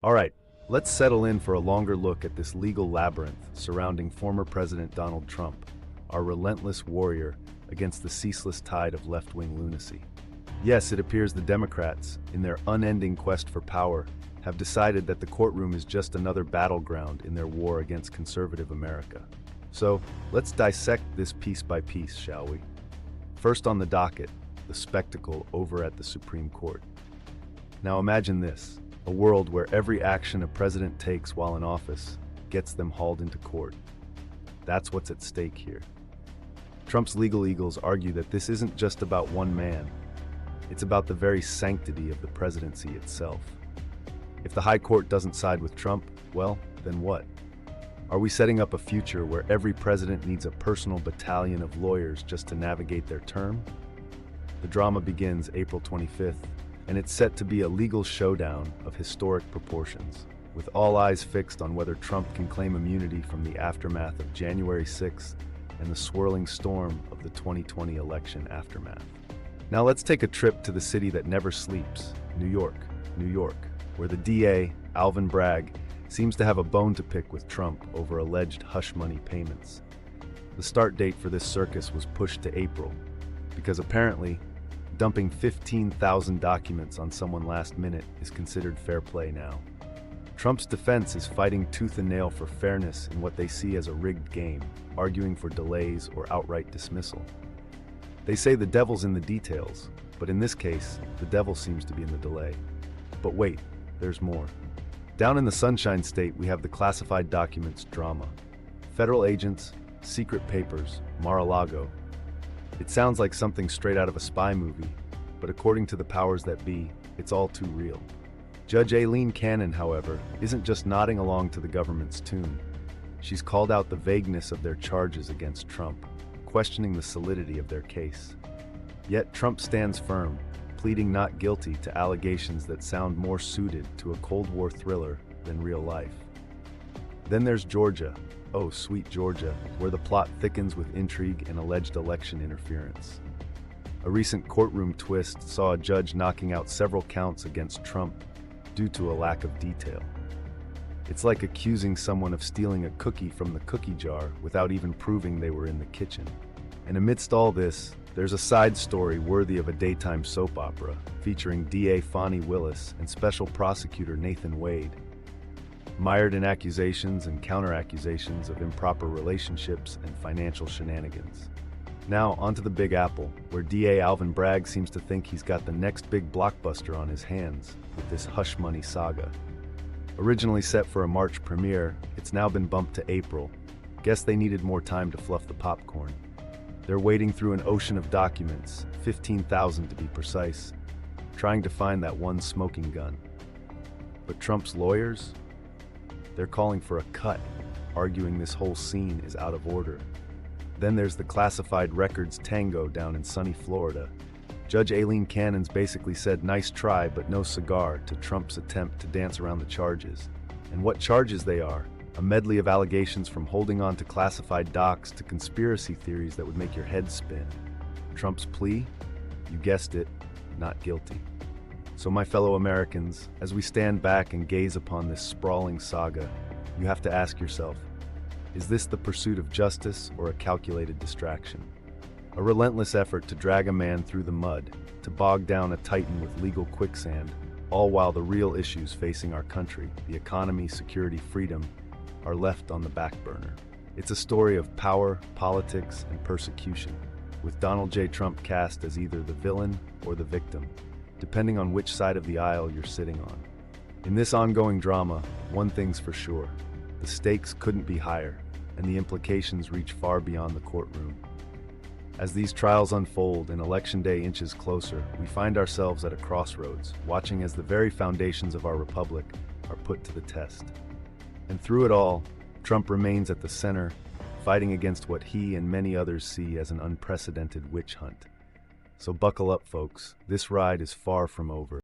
All right, let's settle in for a longer look at this legal labyrinth surrounding former President Donald Trump, our relentless warrior against the ceaseless tide of left-wing lunacy. Yes, it appears the Democrats, in their unending quest for power, have decided that the courtroom is just another battleground in their war against conservative America. So, let's dissect this piece by piece, shall we? First on the docket, the spectacle over at the Supreme Court. Now imagine this, a world where every action a president takes while in office gets them hauled into court. That's what's at stake here. Trump's legal eagles argue that this isn't just about one man. It's about the very sanctity of the presidency itself. If the High Court doesn't side with Trump, well, then what? Are we setting up a future where every president needs a personal battalion of lawyers just to navigate their term? The drama begins April 25th, and it's set to be a legal showdown of historic proportions, with all eyes fixed on whether Trump can claim immunity from the aftermath of January 6th and the swirling storm of the 2020 election aftermath. Now let's take a trip to the city that never sleeps, New York, where the DA, Alvin Bragg, seems to have a bone to pick with Trump over alleged hush money payments. The start date for this circus was pushed to April, because apparently, dumping 15,000 documents on someone last minute is considered fair play now. Trump's defense is fighting tooth and nail for fairness in what they see as a rigged game, arguing for delays or outright dismissal. They say the devil's in the details, but in this case, the devil seems to be in the delay. But wait, there's more. Down in the Sunshine State, we have the classified documents drama. Federal agents, secret papers, Mar-a-Lago. It sounds like something straight out of a spy movie, but according to the powers that be, it's all too real. Judge Aileen Cannon, however, isn't just nodding along to the government's tune. She's called out the vagueness of their charges against Trump, questioning the solidity of their case. Yet Trump stands firm, pleading not guilty to allegations that sound more suited to a Cold War thriller than real life. Then there's Georgia. Oh, sweet Georgia, where the plot thickens with intrigue and alleged election interference. A recent courtroom twist saw a judge knocking out several counts against Trump due to a lack of detail. It's like accusing someone of stealing a cookie from the cookie jar without even proving they were in the kitchen. And amidst all this, there's a side story worthy of a daytime soap opera featuring DA Fani Willis and Special Prosecutor Nathan Wade. Mired in accusations and counter-accusations of improper relationships and financial shenanigans. Now, onto the Big Apple, where DA Alvin Bragg seems to think he's got the next big blockbuster on his hands with this hush money saga. Originally set for a March premiere, it's now been bumped to April. Guess they needed more time to fluff the popcorn. They're wading through an ocean of documents, 15,000 to be precise, trying to find that one smoking gun. But Trump's lawyers? They're calling for a cut, arguing this whole scene is out of order. Then there's the classified records tango down in sunny Florida. Judge Aileen Cannon's basically said nice try but no cigar to Trump's attempt to dance around the charges. And what charges they are, a medley of allegations from holding on to classified docs to conspiracy theories that would make your head spin. Trump's plea? You guessed it, not guilty. So my fellow Americans, as we stand back and gaze upon this sprawling saga, you have to ask yourself, is this the pursuit of justice or a calculated distraction? A relentless effort to drag a man through the mud, to bog down a titan with legal quicksand, all while the real issues facing our country, the economy, security, freedom, are left on the back burner. It's a story of power, politics, and persecution, with Donald J. Trump cast as either the villain or the victim, depending on which side of the aisle you're sitting on. In this ongoing drama, one thing's for sure. The stakes couldn't be higher, and the implications reach far beyond the courtroom. As these trials unfold and Election Day inches closer, we find ourselves at a crossroads, watching as the very foundations of our republic are put to the test. And through it all, Trump remains at the center, fighting against what he and many others see as an unprecedented witch hunt. So buckle up, folks. This ride is far from over.